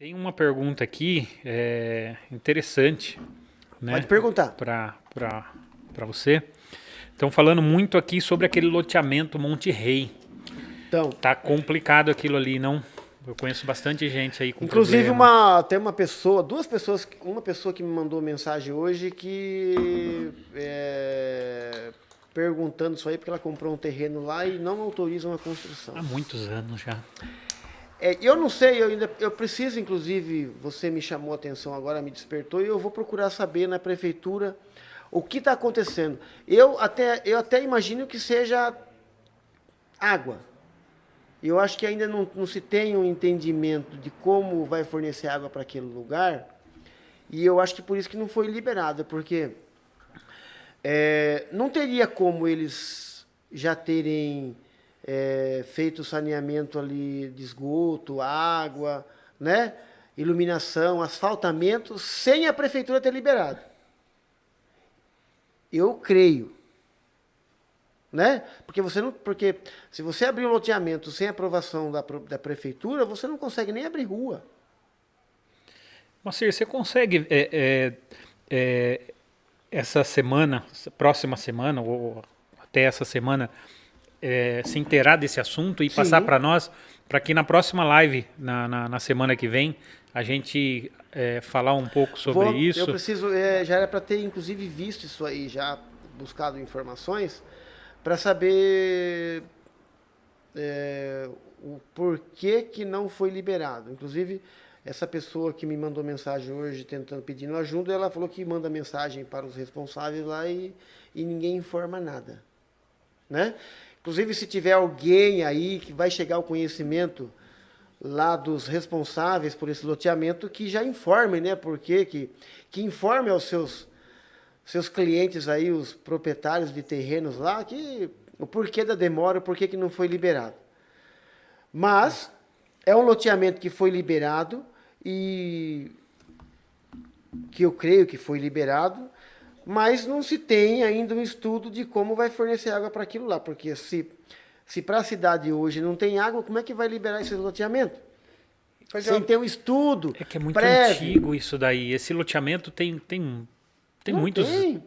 Tem uma pergunta aqui interessante, né? Pode perguntar. Para você. Estão falando muito aqui sobre aquele loteamento Monte Rei. Então, Tá complicado aquilo ali, não? Eu conheço bastante gente aí com inclusive problema. tem uma pessoa, duas pessoas, uma pessoa que me mandou mensagem hoje perguntando isso aí porque ela comprou um terreno lá e não autorizam a construção. Há muitos anos já. Eu não sei, eu preciso, inclusive, você me chamou a atenção agora, me despertou, e eu vou procurar saber na prefeitura o que está acontecendo. Eu até imagino que seja água. Eu acho que ainda não se tem um entendimento de como vai fornecer água para aquele lugar, e eu acho que por isso que não foi liberado, porque não teria como eles já terem feito saneamento ali de esgoto, água, né? Iluminação, asfaltamento, sem a prefeitura ter liberado. Eu creio, né? Porque se você abrir um loteamento sem aprovação da prefeitura, você não consegue nem abrir rua. Moacir, você consegue essa semana, próxima semana, ou até essa semana, se inteirar desse assunto e passar Sim. para nós, para que na próxima live, na semana que vem, a gente falar um pouco sobre Eu isso? preciso, já era para ter inclusive visto isso aí, já buscado informações, para saber o porquê que não foi liberado. Inclusive, essa pessoa que me mandou mensagem hoje tentando pedindo ajuda, ela falou que manda mensagem para os responsáveis lá e ninguém informa nada, né? Inclusive, se tiver alguém aí que vai chegar ao conhecimento lá dos responsáveis por esse loteamento, que já informe, né? Porque que informe aos seus clientes aí, os proprietários de terrenos lá, que o porquê da demora, o porquê que não foi liberado. Mas é um loteamento que foi liberado e que eu creio que foi liberado, mas não se tem ainda um estudo de como vai fornecer água para aquilo lá, porque se para a cidade hoje não tem água, como é que vai liberar esse loteamento? Sem ter um estudo É que é muito prévio. antigo isso daí. Esse loteamento tem Não muitos... tem.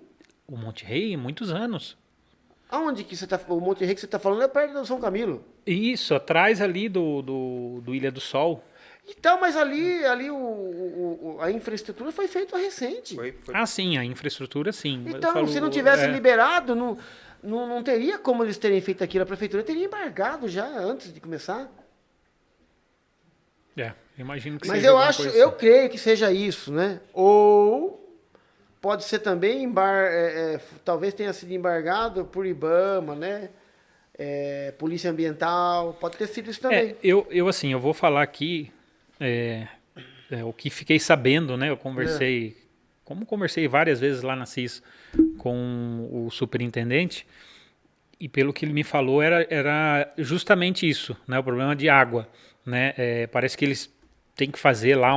O Monte Rei, muitos anos. Aonde que você tá, o Monte Rei que você está falando é perto do São Camilo. Isso, atrás ali do Ilha do Sol. Então, mas ali a infraestrutura foi feita recente. Foi. Ah, sim, a infraestrutura sim. Eu Então, falo, se não tivesse liberado, não teria como eles terem feito aquilo. A prefeitura teria embargado já antes de começar. Imagino que Mas seja alguma coisa eu assim. creio que seja isso, né? Ou pode ser também, talvez tenha sido embargado por IBAMA, né? Polícia Ambiental, pode ter sido isso também. Eu vou falar aqui o que fiquei sabendo, né? Eu conversei várias vezes lá na CIS com o superintendente, e pelo que ele me falou era justamente isso, né? O problema de água, né? Parece que eles têm que fazer lá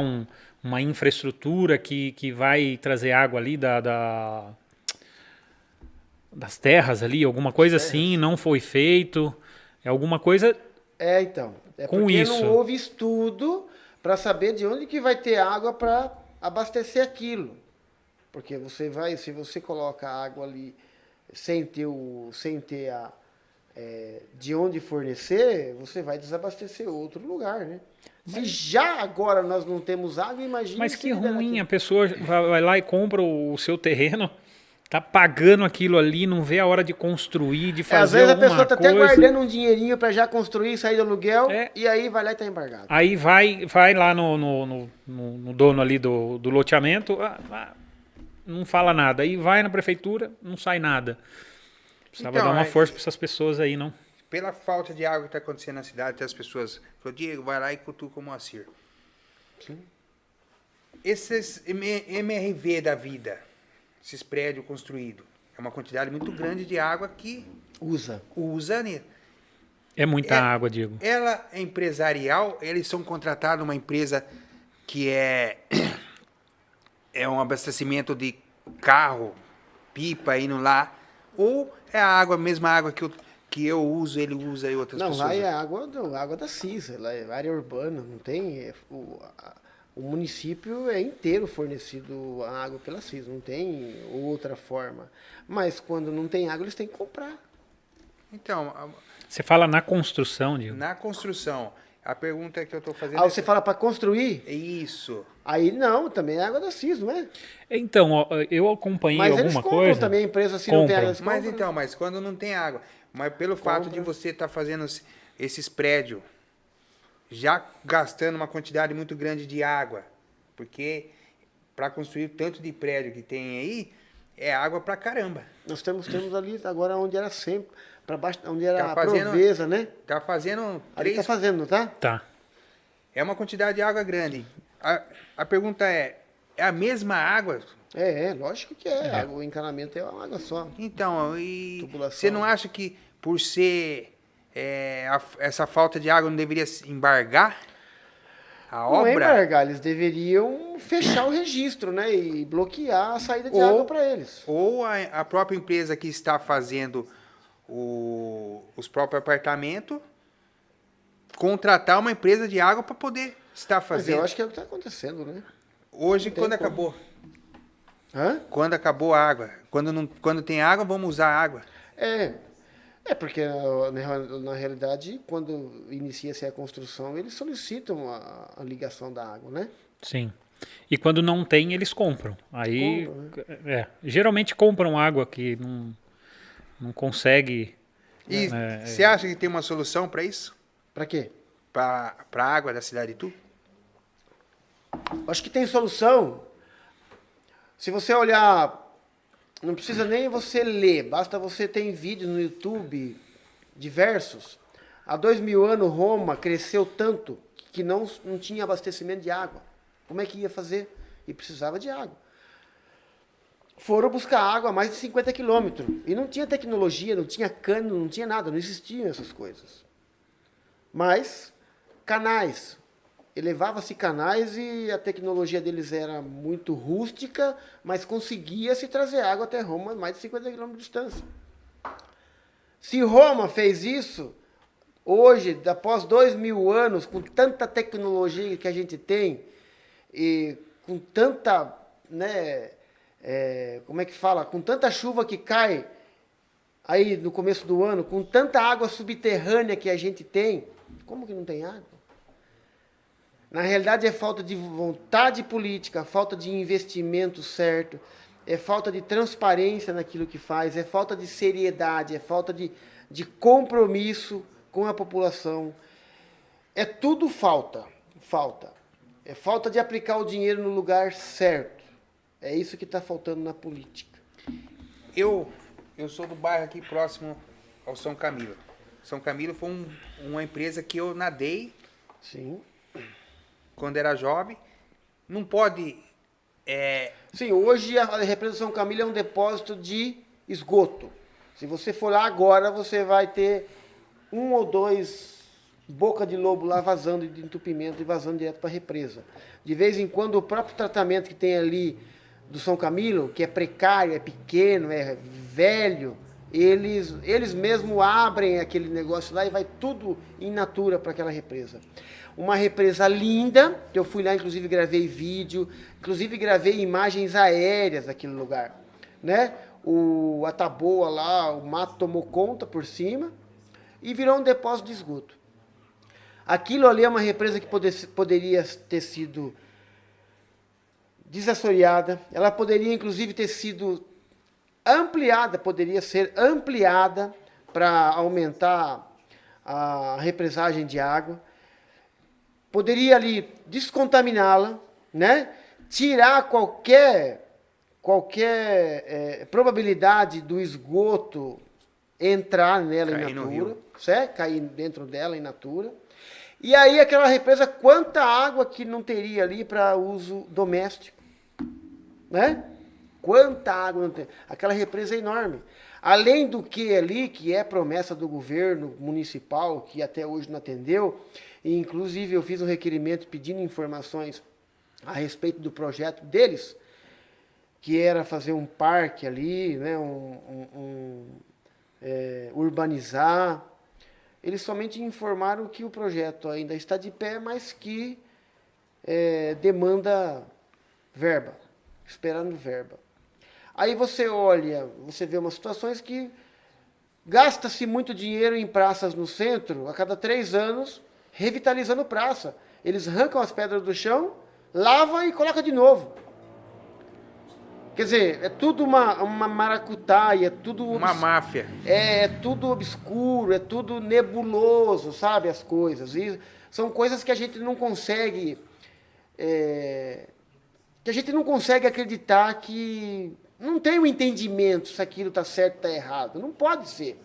uma infraestrutura que vai trazer água ali das terras ali, alguma coisa assim, não foi feito, alguma coisa Então. É com porque isso. não houve estudo para saber de onde que vai ter água para abastecer aquilo. Porque se você coloca a água ali sem ter de onde fornecer, você vai desabastecer outro lugar, né? Se já agora nós não temos água, imagine Mas se que liberar ruim, aquilo. a pessoa vai lá e compra o seu terreno, tá pagando aquilo ali, não vê a hora de construir, de Às fazer vezes a alguma pessoa está até coisa. guardando um dinheirinho para já construir e sair do aluguel, É. e aí vai lá e está embargado. Aí vai lá no dono ali do loteamento, não fala nada. Aí vai na prefeitura, não sai nada. Precisava Então, dar uma força para essas pessoas aí, não? Pela falta de água que está acontecendo na cidade, até as pessoas falaram, Diego, vai lá e cutuca o Moacir. Sim. Esses MRV da vida, esses prédios construídos, é uma quantidade muito grande de água que Usa. usa, né? É muita água, Diego. Ela é empresarial, eles são contratados numa empresa que é um abastecimento de carro, pipa indo lá, ou é a mesma água que eu uso, ele usa e outras Não, pessoas. lá é água da CISA, lá é área urbana, não tem. O O município é inteiro fornecido a água pela CIS, não tem outra forma. Mas quando não tem água, eles têm que comprar. Então, Você fala na construção, Diego? na construção, a pergunta que eu estou fazendo Aí você fala para construir, Isso. aí não, também é água da CIS, não é? Então, ó, eu acompanhei Mas eles alguma compram coisa. também, a empresa se não tem água, eles Mas compram. então, mas quando não tem água, mas pelo fato de você estar fazendo esses prédios, já gastando uma quantidade muito grande de água, porque para construir o tanto de prédio que tem aí, é água pra caramba. Nós temos ali agora onde era sempre, para baixo, onde era Tá a fazendo- Proveza, né? Tá fazendo Ali tá 3, fazendo, tá? Tá. é uma quantidade de água grande. A pergunta é a mesma água? Lógico que é. O encanamento é uma água só. Então, e Tubulação. você não acha que por ser essa falta de água não deveria se embargar a Não é obra? embargar, eles deveriam fechar o registro, né? E bloquear a saída de Ou- água para eles. Ou a própria empresa que está fazendo os próprios apartamentos contratar uma empresa de água para poder estar Mas fazendo. eu acho que é o que está acontecendo, né? Hoje, não tem quando como. acabou? Hã? Quando acabou a água. Quando tem água, vamos usar água. É porque na realidade, quando inicia-se a construção, eles solicitam a ligação da água, né? Sim. E quando não tem, eles compram. Aí, Compram, geralmente compram água que não consegue. E você acha que tem uma solução para isso? Para quê? Para a água da cidade de Itu? Acho que tem solução. Se você olhar, não precisa nem você ler, basta você ter vídeos no YouTube diversos. Há 2000 anos, Roma cresceu tanto que não tinha abastecimento de água. Como é que ia fazer? E precisava de água. Foram buscar água a mais de 50 quilômetros. E não tinha tecnologia, não tinha cano, não tinha nada, não existiam essas coisas. Mas, canais. Elevava-se canais e a tecnologia deles era muito rústica, mas conseguia-se trazer água até Roma a mais de 50 quilômetros de distância. Se Roma fez isso, hoje, após 2000 anos, com tanta tecnologia que a gente tem, e com tanta, né, como é que fala? Com tanta chuva que cai aí no começo do ano, com tanta água subterrânea que a gente tem, como que não tem água? Na realidade é falta de vontade política, falta de investimento certo, é falta de transparência naquilo que faz, é falta de seriedade, é falta de compromisso com a população. É tudo falta. É falta de aplicar o dinheiro no lugar certo. É isso que está faltando na política. Eu sou do bairro aqui próximo ao São Camilo. São Camilo foi uma empresa que eu nadei Sim. quando era jovem. Não pode... Sim, hoje a represa São Camilo é um depósito de esgoto. Se você for lá agora, você vai ter 1 ou 2 boca de lobo lá vazando de entupimento e vazando direto para a represa. De vez em quando, o próprio tratamento que tem ali do São Camilo, que é precário, é pequeno, é velho, eles mesmo abrem aquele negócio lá e vai tudo in natura para aquela represa. Uma represa linda, que eu fui lá, inclusive gravei vídeo, inclusive gravei imagens aéreas daquele lugar, né? A taboa lá, o mato tomou conta por cima e virou um depósito de esgoto. Aquilo ali é uma represa que poderia ter sido desassoreada, ela poderia inclusive ter sido ampliada, poderia ser ampliada para aumentar a represagem de água, poderia ali descontaminá-la, né? Tirar qualquer probabilidade do esgoto entrar nela Cair in no natura, rio. certo? Cair dentro dela in natura. E aí aquela represa, quanta água que não teria ali para uso doméstico, né? Quanta água não tem. Aquela represa é enorme. Além do que ali, que é promessa do governo municipal, que até hoje não atendeu, e inclusive eu fiz um requerimento pedindo informações a respeito do projeto deles, que era fazer um parque ali, né, urbanizar. Eles somente informaram que o projeto ainda está de pé, mas que demanda verba, esperando verba. Aí você olha, você vê umas situações que gasta-se muito dinheiro em praças no centro, a cada 3 anos, revitalizando praça. Eles arrancam as pedras do chão, lava e coloca de novo. Quer dizer, é tudo uma maracutaia, é tudo... Uma máfia. É tudo obscuro, é tudo nebuloso, sabe, as coisas. E são coisas que a gente não consegue... que a gente não consegue acreditar que... Não tem um entendimento se aquilo está certo ou está errado. Não pode ser.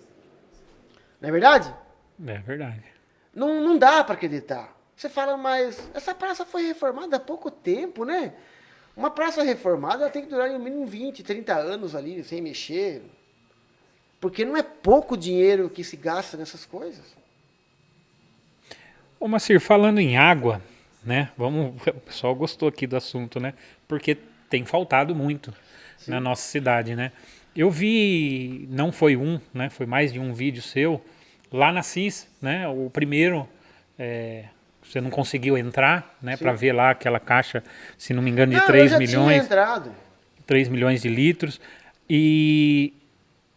Não é verdade? É verdade. Não dá para acreditar. Você fala, mas essa praça foi reformada há pouco tempo, né? Uma praça reformada ela tem que durar no mínimo 20, 30 anos ali, sem mexer. Porque não é pouco dinheiro que se gasta nessas coisas. Ô, Macir, falando em água, né? O pessoal gostou aqui do assunto, né? Porque tem faltado muito na nossa cidade, né? Eu vi, não foi um, né? Foi mais de um vídeo seu, lá na CIS, né? O primeiro, você não conseguiu entrar, né? Para ver lá aquela caixa, se não me engano, de 3 eu já milhões. tinha entrado. 3 milhões de litros. E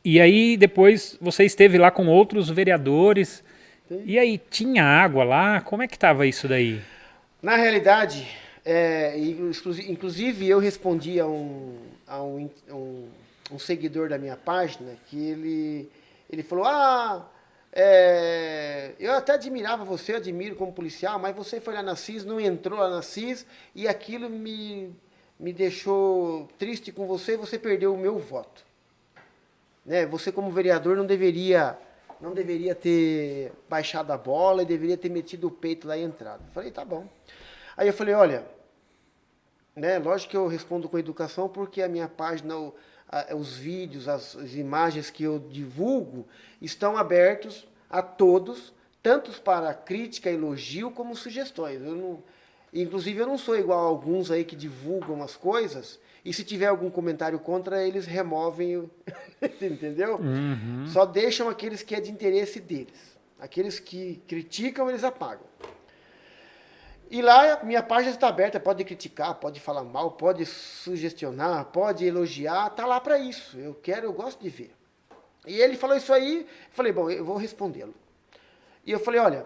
aí depois você esteve lá com outros vereadores. Sim. E aí, tinha água lá? Como é que estava isso daí? Na realidade, inclusive eu respondi a um seguidor da minha página que ele falou, eu até admirava você, eu admiro como policial, mas você foi lá na CIS, não entrou lá na CIS, e aquilo me deixou triste com você, você perdeu o meu voto. Né? Você como vereador não deveria ter baixado a bola e deveria ter metido o peito lá e entrado. Eu falei, tá bom. Aí eu falei, olha, né, lógico que eu respondo com educação porque a minha página, os vídeos, as imagens que eu divulgo estão abertos a todos, tanto para crítica, elogio, como sugestões. Inclusive, eu não sou igual a alguns aí que divulgam as coisas e se tiver algum comentário contra, eles removem, entendeu? Uhum. Só deixam aqueles que é de interesse deles. Aqueles que criticam, eles apagam. E lá, minha página está aberta, pode criticar, pode falar mal, pode sugestionar, pode elogiar, tá lá para isso. Eu gosto de ver. E ele falou isso aí, eu falei, bom, eu vou respondê-lo. E eu falei, olha,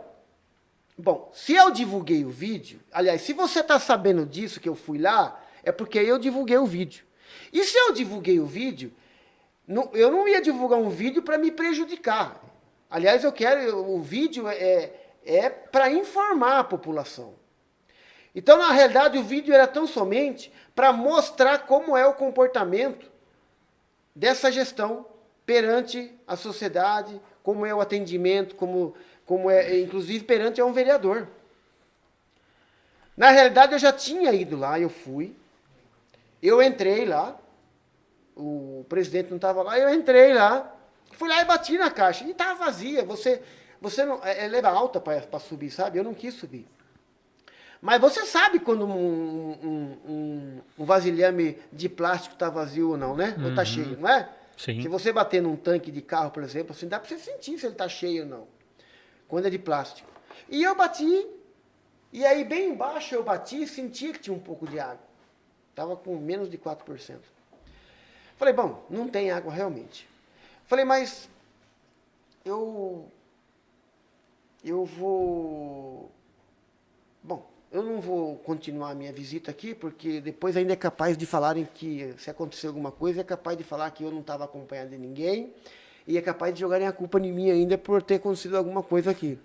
bom, se eu divulguei o vídeo, aliás, se você está sabendo disso, que eu fui lá, é porque eu divulguei o vídeo. E se eu divulguei o vídeo, eu não ia divulgar um vídeo para me prejudicar. Aliás, o vídeo é para informar a população. Então, na realidade, o vídeo era tão somente para mostrar como é o comportamento dessa gestão perante a sociedade, como é o atendimento, como é, inclusive, perante a um vereador. Na realidade, eu já tinha ido lá, eu fui. Eu entrei lá, o presidente não estava lá, eu entrei lá, fui lá e bati na caixa. E estava vazia, você não, ela era alta para subir, sabe? Eu não quis subir. Mas você sabe quando um vasilhame de plástico está vazio ou não, né? Ou está cheio, não é? Sim. Se você bater num tanque de carro, por exemplo, assim, dá para você sentir se ele está cheio ou não. Quando é de plástico. E eu bati, e aí bem embaixo eu bati e senti que tinha um pouco de água. Estava com menos de 4%. Falei, bom, não tem água realmente. Falei, mas eu vou... Bom, eu não vou continuar a minha visita aqui, porque depois ainda é capaz de falarem que se acontecer alguma coisa, é capaz de falar que eu não estava acompanhado de ninguém, e é capaz de jogarem a culpa em mim ainda por ter acontecido alguma coisa aqui.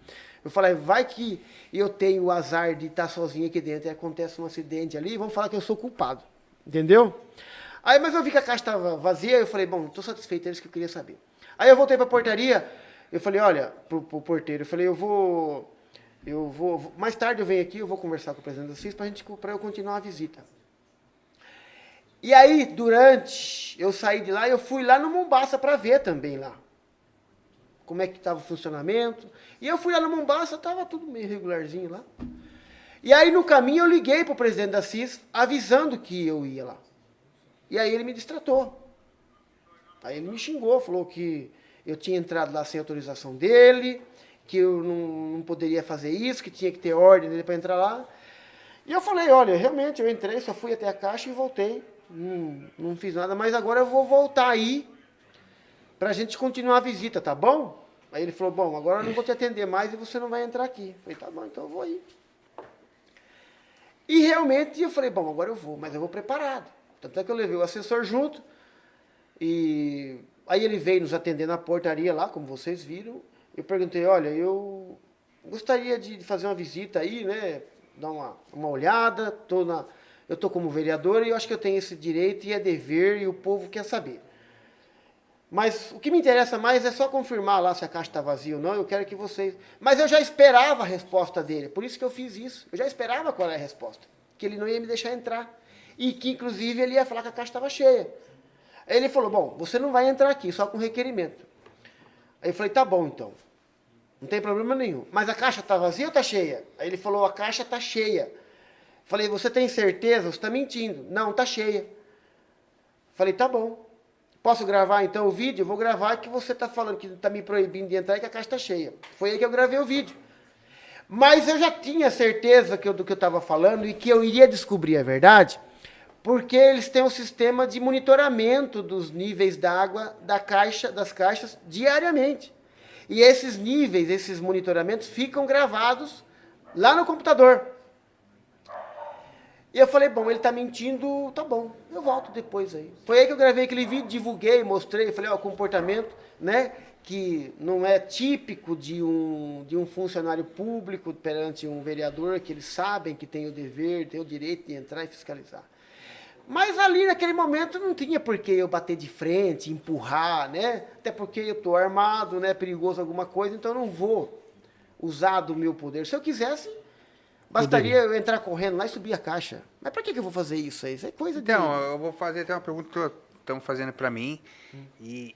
Eu falei, vai que eu tenho o azar de estar sozinho aqui dentro e acontece um acidente ali, e vão falar que eu sou culpado. Entendeu? Aí, mas eu vi que a caixa estava vazia, eu falei, bom, estou satisfeito, é isso que eu queria saber. Aí eu voltei para a portaria, eu falei, olha, pro porteiro, eu falei, eu vou, mais tarde eu venho aqui, eu vou conversar com o presidente da CIS para eu continuar a visita. E aí, eu saí de lá, eu fui lá no Mombaça para ver também lá, como é que estava o funcionamento. E eu fui lá no Mombaça, estava tudo meio regularzinho lá. E aí, no caminho, eu liguei para o presidente da CIS, avisando que eu ia lá. E aí ele me distratou. Aí ele me xingou, falou que eu tinha entrado lá sem autorização dele, que eu não poderia fazer isso, que tinha que ter ordem dele para entrar lá. E eu falei, olha, realmente eu entrei, só fui até a caixa e voltei. Não fiz nada, mas agora eu vou voltar aí pra gente continuar a visita, tá bom? Aí ele falou, bom, agora eu não vou te atender mais e você não vai entrar aqui. Eu falei, tá bom, então eu vou aí. E realmente eu falei, bom, agora eu vou, mas eu vou preparado. Tanto é que eu levei o assessor junto, e aí ele veio nos atender na portaria lá, como vocês viram. Eu perguntei, olha, eu gostaria de fazer uma visita aí, né, dar uma olhada, eu tô como vereador e eu acho que eu tenho esse direito e é dever e o povo quer saber. Mas o que me interessa mais é só confirmar lá se a caixa está vazia ou não, eu quero que vocês... Mas eu já esperava a resposta dele, por isso que eu fiz isso. Eu já esperava qual era a resposta, que ele não ia me deixar entrar. E que, inclusive, ele ia falar que a caixa estava cheia. Aí ele falou, bom, você não vai entrar aqui, só com requerimento. Aí eu falei, tá bom, então. Não tem problema nenhum. Mas a caixa está vazia ou está cheia? Aí ele falou, a caixa está cheia. Falei, você tem certeza? Você está mentindo. Não, está cheia. Falei, tá bom. Posso gravar então o vídeo? Eu vou gravar que você está falando que está me proibindo de entrar e que a caixa está cheia. Foi aí que eu gravei o vídeo. Mas eu já tinha certeza do que eu estava falando e que eu iria descobrir a verdade, porque eles têm um sistema de monitoramento dos níveis d'água das caixas diariamente. E esses níveis, esses monitoramentos ficam gravados lá no computador. E eu falei, bom, ele está mentindo, tá bom, eu volto depois aí. Foi aí que eu gravei aquele vídeo, divulguei, mostrei, falei, ó, o comportamento, né, que não é típico de um funcionário público perante um vereador, que eles sabem que tem o dever, tem o direito de entrar e fiscalizar. Mas ali naquele momento não tinha por que eu bater de frente, empurrar, né, até porque eu estou armado, né, perigoso alguma coisa, então eu não vou usar do meu poder. Se eu quisesse... Bastaria eu entrar correndo lá e subir a caixa. Mas para que eu vou fazer isso aí? Isso é coisa de... Então, eu vou fazer até uma pergunta que estão fazendo para mim. E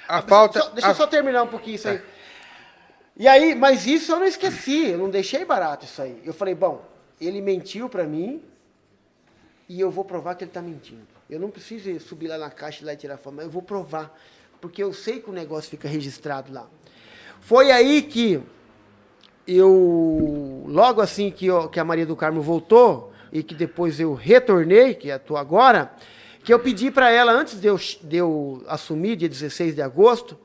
a falta... Deixa eu só terminar um pouquinho isso aí. E aí, mas isso eu não esqueci, eu não deixei barato isso aí. Eu falei, bom, ele mentiu para mim e eu vou provar que ele está mentindo. Eu não preciso subir lá na caixa e lá e tirar foto, mas eu vou provar, porque eu sei que o negócio fica registrado lá. Foi aí que logo assim que a Maria do Carmo voltou, e que depois eu retornei, que estou agora, que eu pedi para ela, antes de eu assumir, dia 16 de agosto,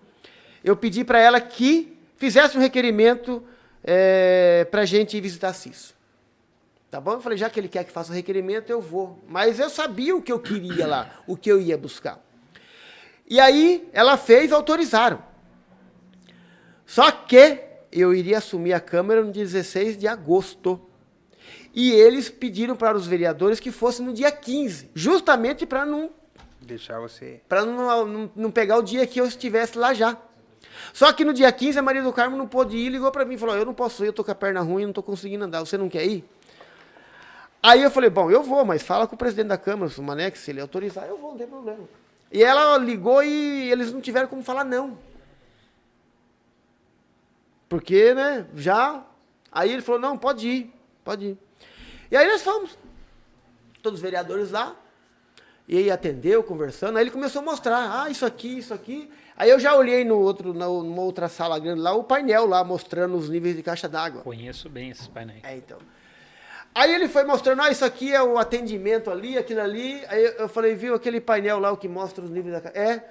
eu pedi para ela que fizesse um requerimento para a gente ir visitar a CIS. Tá bom? Eu falei, já que ele quer que faça o requerimento, eu vou. Mas eu sabia o que eu queria lá, o que eu ia buscar. E aí, ela fez, autorizaram. Só que eu iria assumir a Câmara no dia 16 de agosto. E eles pediram para os vereadores que fosse no dia 15, justamente para não... Deixar você... Para não pegar o dia que eu estivesse lá já. Só que no dia 15 a Maria do Carmo não pôde ir, ligou para mim e falou, eu não posso ir, eu tô com a perna ruim, não estou conseguindo andar, você não quer ir? Aí eu falei, bom, eu vou, mas fala com o presidente da Câmara, o Mané, que se ele autorizar, eu vou, não tem problema. E ela ligou e eles não tiveram como falar não. Porque, né, já... Aí ele falou, não, pode ir, pode ir. E aí nós fomos, todos os vereadores lá, e aí atendeu, conversando, aí ele começou a mostrar, isso aqui, isso aqui. Aí eu já olhei numa outra sala grande lá, o painel lá, mostrando os níveis de caixa d'água. Conheço bem esses painéis. Então. Aí ele foi mostrando, isso aqui é o atendimento ali, aquilo ali. Aí eu falei, viu aquele painel lá, o que mostra os níveis da caixa?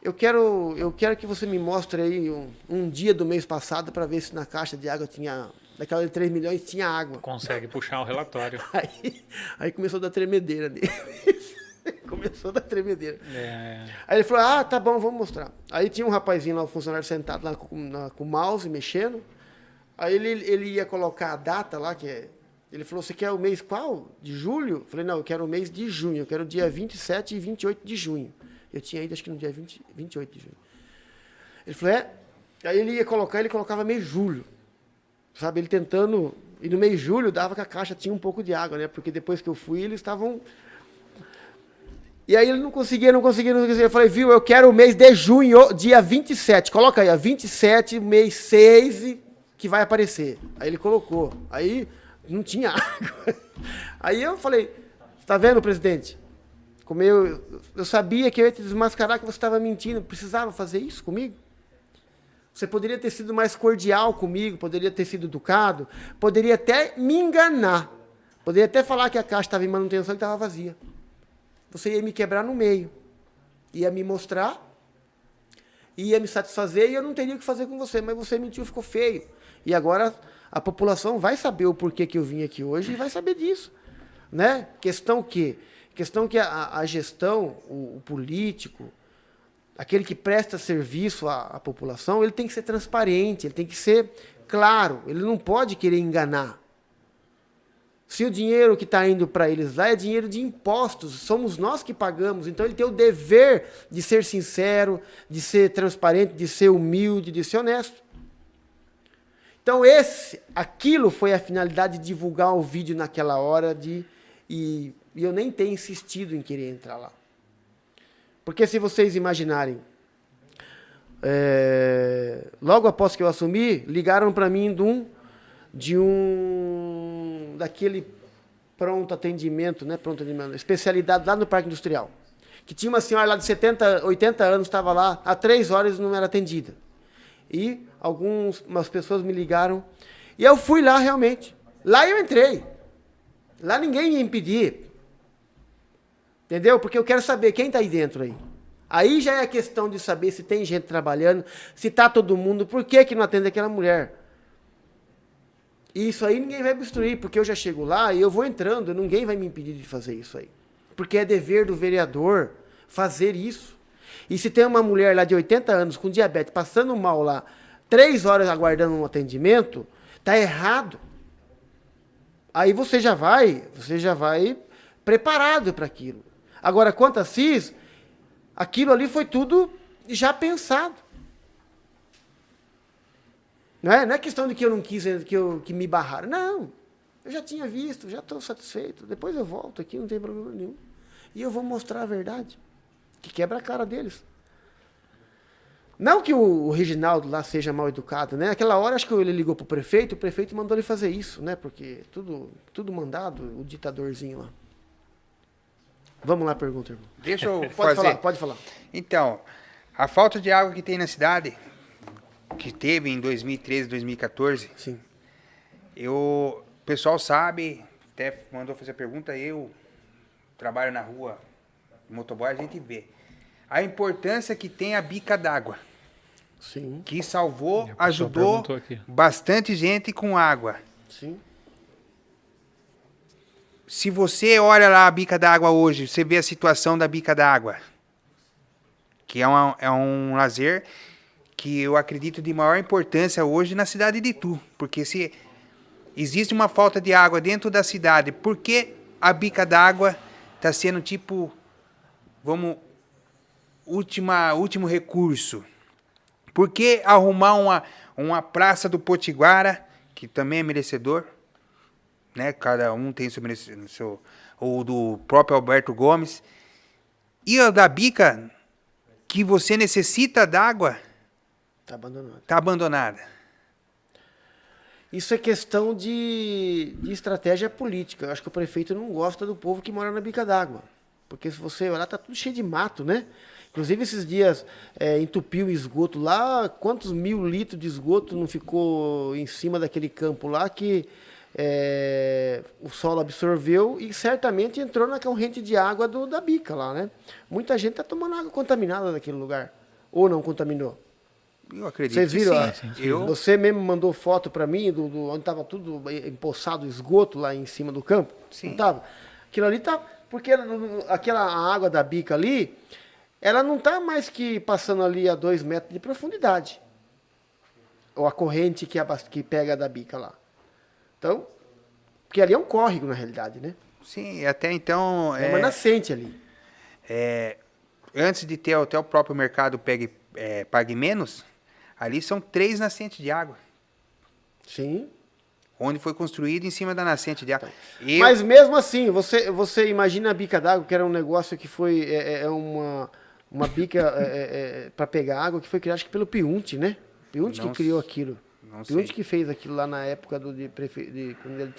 Eu quero que você me mostre aí um dia do mês passado para ver se na caixa de água tinha, daquela de 3 milhões, tinha água. Consegue puxar o relatório. Aí começou a dar tremedeira nele. Começou a dar tremedeira. É. Aí ele falou, tá bom, vamos mostrar. Aí tinha um rapazinho lá, um funcionário sentado lá com o mouse, mexendo. Aí ele ia colocar a data lá, ele falou, você quer o mês qual? De julho? Eu falei, não, eu quero o mês de junho, eu quero o dia 27 e 28 de junho. Eu tinha ido, acho que no dia 28 de junho. Ele falou, Aí ele ia colocar, ele colocava mês julho. Sabe, ele tentando... E no mês de julho dava que a caixa tinha um pouco de água, né? Porque depois que eu fui, eles estavam... E aí ele não conseguia. Eu falei, viu, eu quero o mês de junho, dia 27. Coloca aí, 27, mês 6, que vai aparecer. Aí ele colocou. Aí não tinha água. Aí eu falei, você tá vendo, presidente? Como eu sabia que eu ia te desmascarar, que você estava mentindo. Precisava fazer isso comigo? Você poderia ter sido mais cordial comigo, poderia ter sido educado, poderia até me enganar. Poderia até falar que a caixa estava em manutenção e estava vazia. Você ia me quebrar no meio. Ia me mostrar, ia me satisfazer e eu não teria o que fazer com você. Mas você mentiu, ficou feio. E agora a população vai saber o porquê que eu vim aqui hoje e vai saber disso. Né? Questão que a gestão, o político, aquele que presta serviço à população, ele tem que ser transparente, ele tem que ser claro, ele não pode querer enganar. Se o dinheiro que está indo para eles lá é dinheiro de impostos, somos nós que pagamos, então ele tem o dever de ser sincero, de ser transparente, de ser humilde, de ser honesto. Então aquilo foi a finalidade de divulgar o vídeo naquela hora e eu nem tenho insistido em querer entrar lá. Porque se vocês imaginarem, logo após que eu assumi, ligaram para mim daquele pronto atendimento, né? Pronto atendimento, especialidade lá no Parque Industrial. Que tinha uma senhora lá de 70, 80 anos, estava lá, há 3 horas não era atendida. E umas pessoas me ligaram, e eu fui lá realmente. Lá eu entrei. Lá ninguém ia impedir. Entendeu? Porque eu quero saber quem está aí dentro aí. Aí já é a questão de saber se tem gente trabalhando, se está todo mundo, por que não atende aquela mulher? E isso aí ninguém vai obstruir, porque eu já chego lá e eu vou entrando, ninguém vai me impedir de fazer isso aí. Porque é dever do vereador fazer isso. E se tem uma mulher lá de 80 anos com diabetes passando mal lá, 3 horas aguardando um atendimento, tá errado. Aí você já vai preparado para aquilo. Agora, quanto a CIS, aquilo ali foi tudo já pensado. Não é questão de que eu não quis, que me barraram. Não, eu já tinha visto, já estou satisfeito. Depois eu volto aqui, não tem problema nenhum. E eu vou mostrar a verdade, que quebra a cara deles. Não que o Reginaldo lá seja mal educado, né? Aquela hora acho que ele ligou pro prefeito, o prefeito mandou ele fazer isso, né? Porque tudo mandado, o ditadorzinho lá. Vamos lá, pergunta, irmão. Deixa eu Pode falar. Então, a falta de água que tem na cidade, que teve em 2013, 2014, Sim. o pessoal sabe, até mandou fazer a pergunta, eu trabalho na rua, motoboy, a gente vê a importância que tem a bica d'água. Sim. Que salvou, pessoa ajudou perguntou aqui. bastante gente com água. Sim. Se você olha lá a bica d'água hoje, você vê a situação da bica d'água, que é um lazer que eu acredito de maior importância hoje na cidade de Itu. Porque se existe uma falta de água dentro da cidade, por que a bica d'água está sendo tipo, último recurso? Por que arrumar uma praça do Potiguara, que também é merecedor, né? Cada um tem o seu, ou do próprio Alberto Gomes, e a da bica, que você necessita d'água, está abandonada. Isso é questão de estratégia política. Eu acho que o prefeito não gosta do povo que mora na bica d'água. Porque se você olhar, tá tudo cheio de mato, né? Inclusive, esses dias entupiu o esgoto lá. Quantos 1000 litros de esgoto não ficou em cima daquele campo lá que o solo absorveu e certamente entrou na corrente de água da bica lá, né? Muita gente tá tomando água contaminada daquele lugar. Ou não contaminou? Eu acredito. Vocês viram? Sim. Você mesmo mandou foto para mim onde estava tudo empoçado, esgoto lá em cima do campo? Sim. Não tava? Aquilo ali tá... Porque aquela água da bica ali, ela não tá mais que passando ali a 2 metros de profundidade. Ou a corrente que pega da bica lá. Então, porque ali é um córrego na realidade, né? Sim, até então... É uma nascente ali. Antes de ter até o próprio mercado Pague Menos, ali são 3 nascentes de água. Sim. Onde foi construído em cima da nascente de água. Mas mesmo assim, você imagina a bica d'água, que era um negócio que foi uma bica para pegar água, que foi criada acho que pelo Piunti, né? Piunti que criou aquilo. Piunti que fez aquilo lá na época quando ele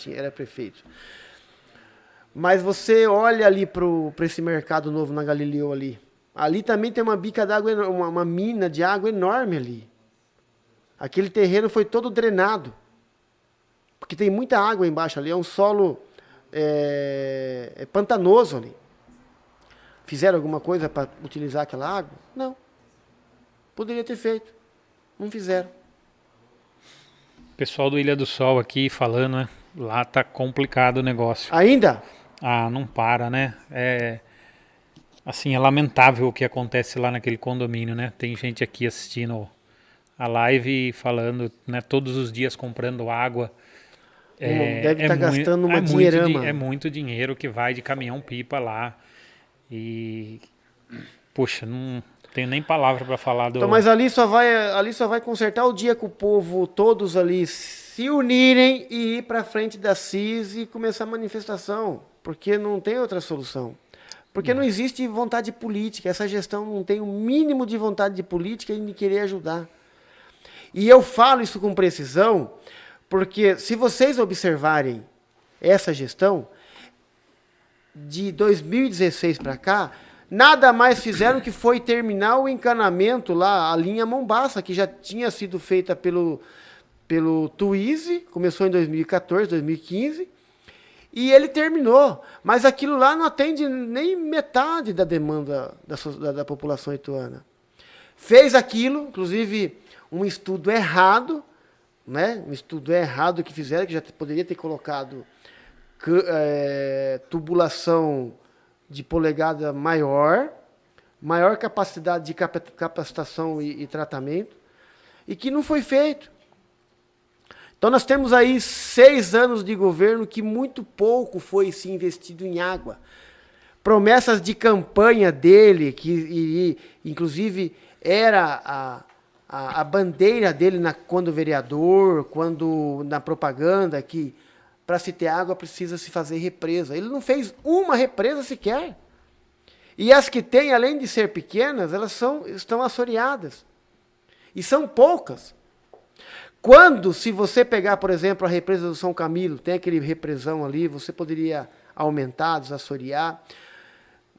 era prefeito. Mas você olha ali para esse mercado novo na Galileu ali. Ali também tem uma bica d'água, uma mina de água enorme ali. Aquele terreno foi todo drenado. Porque tem muita água embaixo ali. É um solo pantanoso ali. Fizeram alguma coisa para utilizar aquela água? Não. Poderia ter feito. Não fizeram. Pessoal do Ilha do Sol aqui falando, né? Lá tá complicado o negócio. Ainda? Ah, não para, né? Assim, é lamentável o que acontece lá naquele condomínio, né? Tem gente aqui assistindo a live e falando, né? Todos os dias comprando água. Deve estar gastando uma dinheirama. É muito dinheiro que vai de caminhão-pipa lá. E, poxa, não tenho nem palavra para falar do... Então, mas ali só vai consertar o dia que o povo, todos ali, se unirem e ir para frente da CIS e começar a manifestação. Porque não tem outra solução. Porque não existe vontade política. Essa gestão não tem o mínimo de vontade de política e de querer ajudar. E eu falo isso com precisão, porque se vocês observarem essa gestão, de 2016 para cá, nada mais fizeram que foi terminar o encanamento lá, a linha Mombaça, que já tinha sido feita pelo Twizy, começou em 2014, 2015, e ele terminou. Mas aquilo lá não atende nem metade da demanda da população ituana. Fez aquilo, inclusive um estudo errado, né? Um estudo errado que fizeram, que já poderia ter colocado tubulação de polegada maior capacidade de capacitação e tratamento, e que não foi feito. Então nós temos aí 6 anos de governo que muito pouco foi se investido em água. Promessas de campanha dele, que inclusive era a bandeira dele quando vereador, quando na propaganda, que para se ter água precisa se fazer represa. Ele não fez uma represa sequer. E as que tem, além de ser pequenas, elas estão assoreadas. E são poucas. Se você pegar, por exemplo, a represa do São Camilo, tem aquele represão ali, você poderia aumentar, desassorear.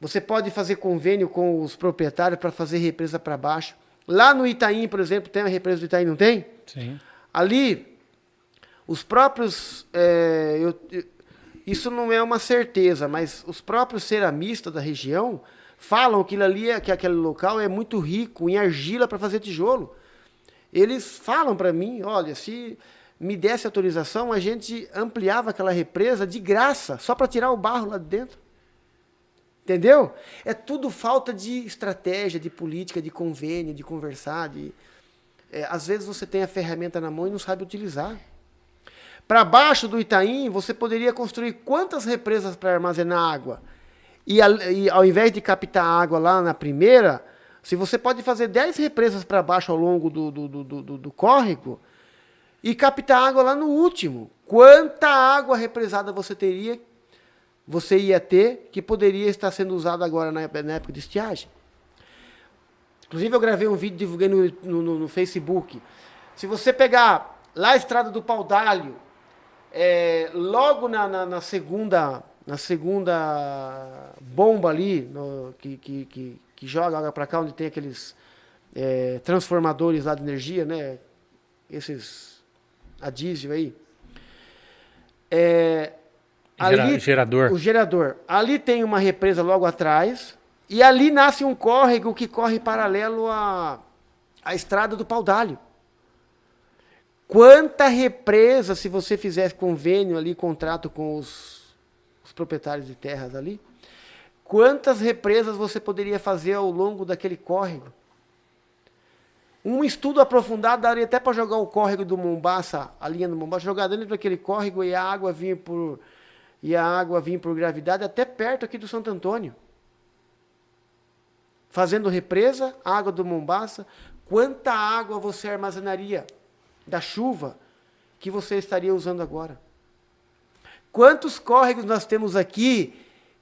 Você pode fazer convênio com os proprietários para fazer represa para baixo. Lá no Itaim, por exemplo, tem a represa do Itaim, não tem? Sim. Ali, os próprios... isso não é uma certeza, mas os próprios ceramistas da região falam que aquele local é muito rico em argila para fazer tijolo. Eles falam para mim, olha, se me desse autorização, a gente ampliava aquela represa de graça, só para tirar o barro lá de dentro. Entendeu? É tudo falta de estratégia, de política, de convênio, de conversar. Às vezes você tem a ferramenta na mão e não sabe utilizar. Para baixo do Itaim, você poderia construir quantas represas para armazenar água? E ao invés de captar água lá na primeira, se você pode fazer 10 represas para baixo ao longo do córrego e captar água lá no último, quanta água represada você ia ter que poderia estar sendo usada agora na época de estiagem? Inclusive eu gravei um vídeo, divulguei no Facebook. Se você pegar lá a estrada do Paudalho, logo na segunda bomba ali, que joga água para cá, onde tem aqueles transformadores lá de energia, né? Esses a diesel aí. Ali, gerador. O gerador. Ali tem uma represa logo atrás, e ali nasce um córrego que corre paralelo à estrada do Paudalho. Quanta represa, se você fizesse convênio ali, contrato com os proprietários de terras ali, quantas represas você poderia fazer ao longo daquele córrego? Um estudo aprofundado daria até para jogar o córrego do Mombaça, a linha do Mombaça, jogar dentro daquele córrego e a água vir por gravidade até perto aqui do Santo Antônio. Fazendo represa, água do Mombaça, quanta água você armazenaria da chuva que você estaria usando agora? Quantos córregos nós temos aqui,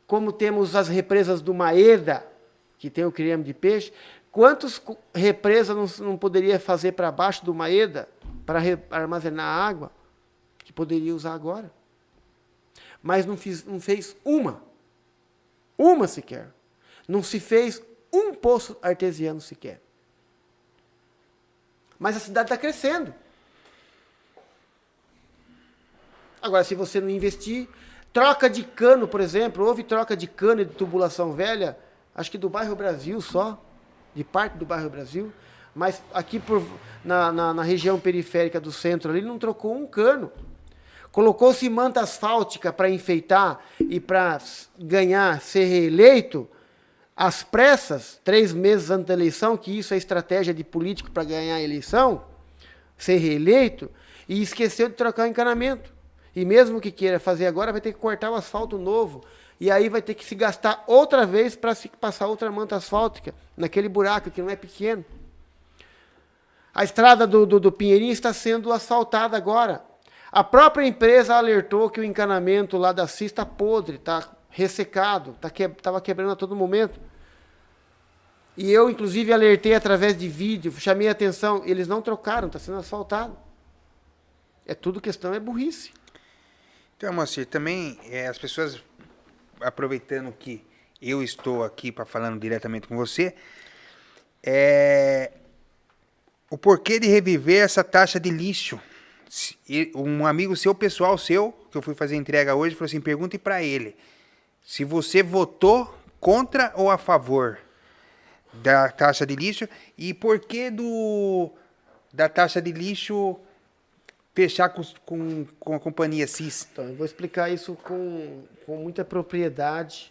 como temos as represas do Maeda, que tem o criame de peixe, quantas represas não poderia fazer para baixo do Maeda para armazenar água que poderia usar agora? Mas não fez uma sequer. Não se fez um poço artesiano sequer. Mas a cidade está crescendo. Agora, se você não investir, troca de cano, por exemplo, houve troca de cano e de tubulação velha, acho que do bairro Brasil só, de parte do bairro Brasil, mas aqui na região periférica do centro ali não trocou um cano. Colocou-se manta asfáltica para enfeitar e para ganhar, ser reeleito, às pressas, 3 meses antes da eleição, que isso é estratégia de político para ganhar a eleição, ser reeleito, e esqueceu de trocar o encanamento. E mesmo que queira fazer agora, vai ter que cortar o asfalto novo. E aí vai ter que se gastar outra vez para se passar outra manta asfáltica, naquele buraco que não é pequeno. A estrada do Pinheirinho está sendo asfaltada agora. A própria empresa alertou que o encanamento lá da CIS está podre, está ressecado, estava quebrando a todo momento. E eu, inclusive, alertei através de vídeo, chamei a atenção, eles não trocaram, está sendo asfaltado. É tudo questão, é burrice. Então, Moacir, também as pessoas, aproveitando que eu estou aqui falando diretamente com você, o porquê de reviver essa taxa de lixo. Um amigo seu, pessoal seu, que eu fui fazer entrega hoje, falou assim, pergunte para ele se você votou contra ou a favor da taxa de lixo e por que da taxa de lixo fechar com a companhia CIS. Então, eu vou explicar isso com muita propriedade.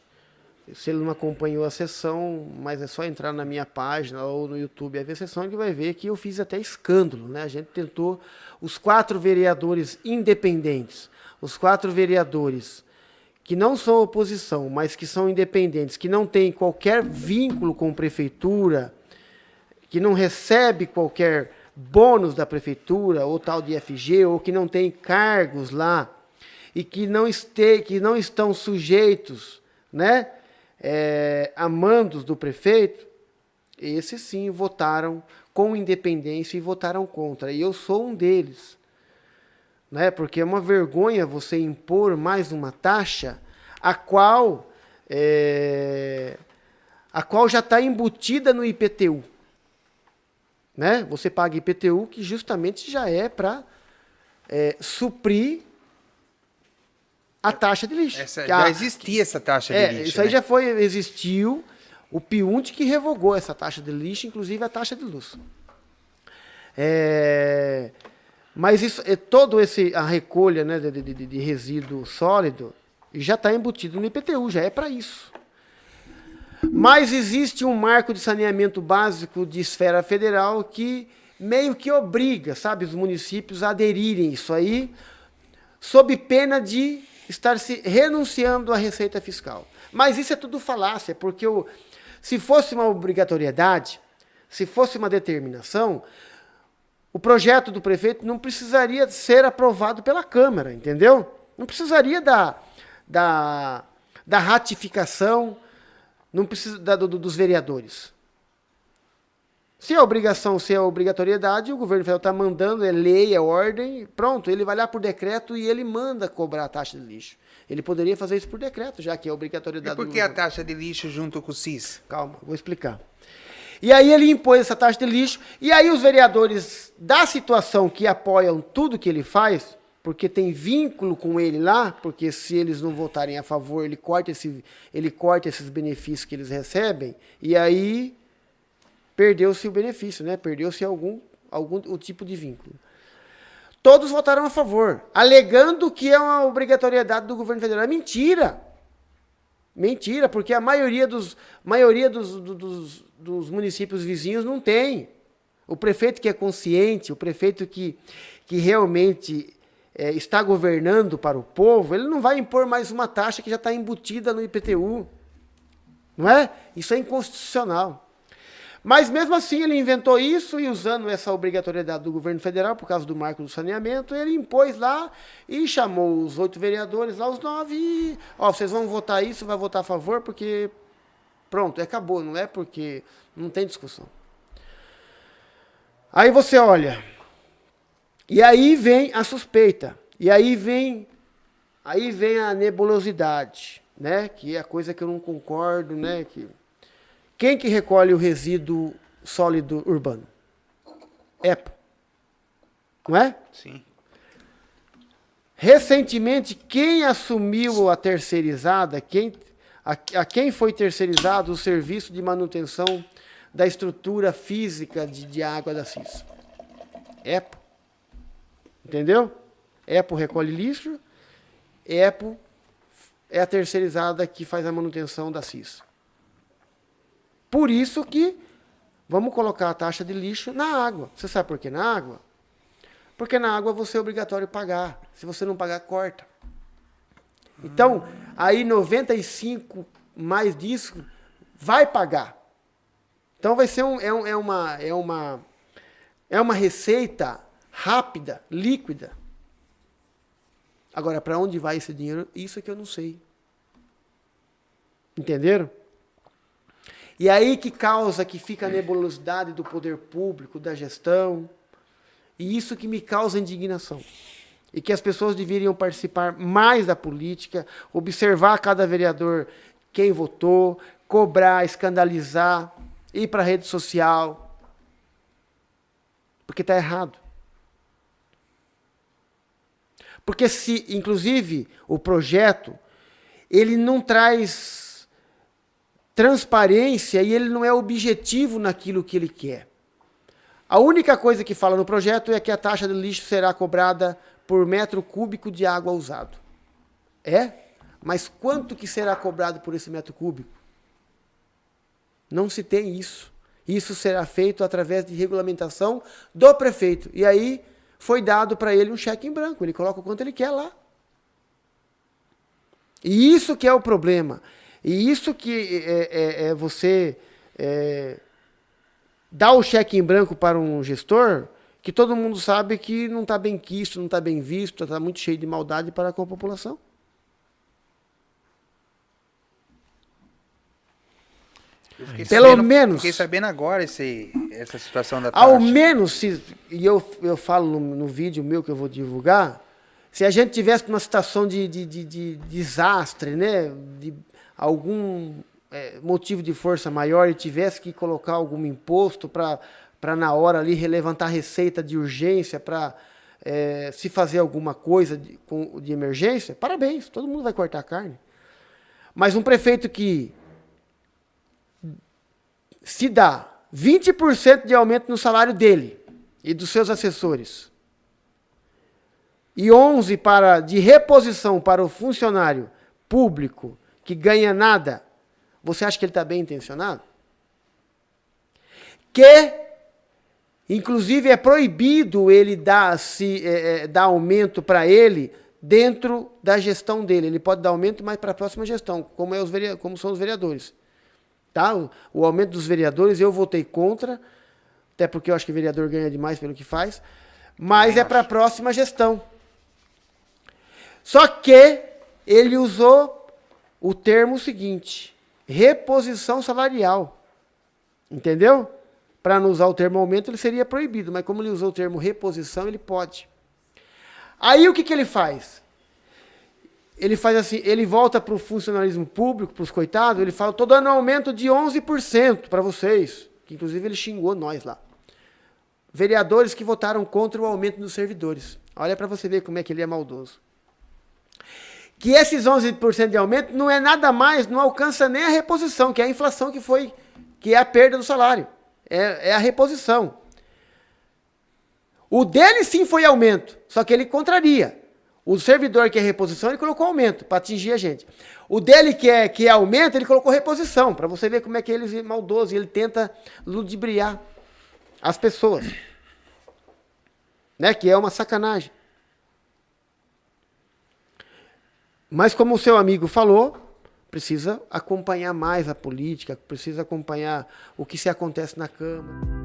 Se ele não acompanhou a sessão, mas é só entrar na minha página ou no YouTube e ver a sessão, ele vai ver que eu fiz até escândalo, né? A gente tentou, os 4 vereadores independentes, os 4 vereadores que não são oposição, mas que são independentes, que não têm qualquer vínculo com prefeitura, que não recebe qualquer bônus da prefeitura, ou tal de FG, ou que não tem cargos lá, e que não estão sujeitos, né, a mandos do prefeito, esses sim votaram com independência e votaram contra. E eu sou um deles. Né, porque é uma vergonha você impor mais uma taxa a qual já está embutida no IPTU. Né? Você paga IPTU, que justamente já é para suprir a taxa de lixo. Já existia essa taxa de lixo. Isso aí, né? Existiu o PIUNT que revogou essa taxa de lixo, inclusive a taxa de luz. Mas a recolha, né, de resíduo sólido já está embutido no IPTU, já é para isso. Mas existe um marco de saneamento básico de esfera federal que meio que obriga, sabe, os municípios a aderirem isso aí, sob pena de estar se renunciando à receita fiscal. Mas isso é tudo falácia, porque se fosse uma obrigatoriedade, se fosse uma determinação, o projeto do prefeito não precisaria ser aprovado pela Câmara, entendeu? Não precisaria da ratificação, não precisa dos vereadores. Se a obrigatoriedade, o governo federal está mandando, é lei, é ordem, pronto, ele vai lá por decreto e ele manda cobrar a taxa de lixo. Ele poderia fazer isso por decreto, já que é obrigatoriedade. E por que a taxa de lixo junto com o CIS? Calma, vou explicar. E aí ele impôs essa taxa de lixo, e aí os vereadores da situação que apoiam tudo que ele faz, porque tem vínculo com ele lá, porque se eles não votarem a favor, ele corta esses benefícios que eles recebem, e aí perdeu-se o benefício, né? Perdeu-se algum tipo de vínculo. Todos votaram a favor, alegando que é uma obrigatoriedade do governo federal. É mentira! Mentira, porque a maioria dos municípios vizinhos não tem. O prefeito que é consciente, o prefeito que realmente está governando para o povo, ele não vai impor mais uma taxa que já está embutida no IPTU. Não é? Isso é inconstitucional. Mas mesmo assim ele inventou isso e usando essa obrigatoriedade do governo federal, por causa do marco do saneamento, ele impôs lá e chamou os 8 vereadores, lá os 9, e vocês vão votar isso, vai votar a favor, porque pronto, acabou, não é porque não tem discussão. Aí você olha, e aí vem a suspeita, e aí vem a nebulosidade, né? Que é a coisa que eu não concordo, né? Quem que recolhe o resíduo sólido urbano? EPA. Não é? Sim. Recentemente, quem assumiu a terceirizada, a quem foi terceirizado o serviço de manutenção da estrutura física de água da CIS? EPO. Entendeu? EPO recolhe lixo, EPO é a terceirizada que faz a manutenção da CIS. Por isso que vamos colocar a taxa de lixo na água. Você sabe por que na água? Porque na água você é obrigatório pagar. Se você não pagar, corta. Então, aí 95 mais disso vai pagar. Então vai ser uma receita rápida, líquida. Agora, para onde vai esse dinheiro? Isso é que eu não sei. Entenderam? E aí que causa que fica a nebulosidade do poder público, da gestão. E isso que me causa indignação. E que as pessoas deveriam participar mais da política, observar cada vereador quem votou, cobrar, escandalizar, ir para a rede social. Porque está errado. Porque se, inclusive, o projeto, ele não traz transparência e ele não é objetivo naquilo que ele quer. A única coisa que fala no projeto é que a taxa de lixo será cobrada por metro cúbico de água usado. É? Mas quanto que será cobrado por esse metro cúbico? Não se tem isso. Isso será feito através de regulamentação do prefeito. E aí foi dado para ele um cheque em branco. Ele coloca o quanto ele quer lá. E isso que é o problema. E isso que você dá o cheque em branco para um gestor que todo mundo sabe que não está bem quisto, não está bem visto, está muito cheio de maldade para com a população. Fiquei sabendo agora essa situação da taxa. Ao menos, e eu falo no vídeo meu que eu vou divulgar, se a gente tivesse uma situação de desastre, né, de algum motivo de força maior e tivesse que colocar algum imposto para na hora ali relevantar receita de urgência para se fazer alguma coisa de emergência, parabéns, todo mundo vai cortar a carne. Mas um prefeito que se dá 20% de aumento no salário dele e dos seus assessores e 11% de reposição para o funcionário público que ganha nada, você acha que ele está bem intencionado? Que, inclusive, é proibido ele dar aumento para ele dentro da gestão dele. Ele pode dar aumento, mas para a próxima gestão, como são os vereadores. Tá? O aumento dos vereadores eu votei contra, até porque eu acho que o vereador ganha demais pelo que faz, mas é para a próxima gestão. Só que ele usou o termo seguinte, reposição salarial. Entendeu? Para não usar o termo aumento, ele seria proibido, mas como ele usou o termo reposição, ele pode. Aí o que ele faz? Ele faz assim, ele volta para o funcionalismo público, para os coitados, ele fala, estou dando aumento de 11% para vocês, que inclusive ele xingou nós lá. Vereadores que votaram contra o aumento dos servidores. Olha para você ver como é que ele é maldoso. Que esses 11% de aumento não é nada mais, não alcança nem a reposição, que é a inflação que é a perda do salário. É a reposição. O dele sim foi aumento, só que ele contraria. O servidor que é reposição, ele colocou aumento para atingir a gente. O dele que é aumento, ele colocou reposição, para você ver como é que ele é maldoso e ele tenta ludibriar as pessoas. Né? Que é uma sacanagem. Mas como o seu amigo falou, precisa acompanhar mais a política, precisa acompanhar o que se acontece na Câmara.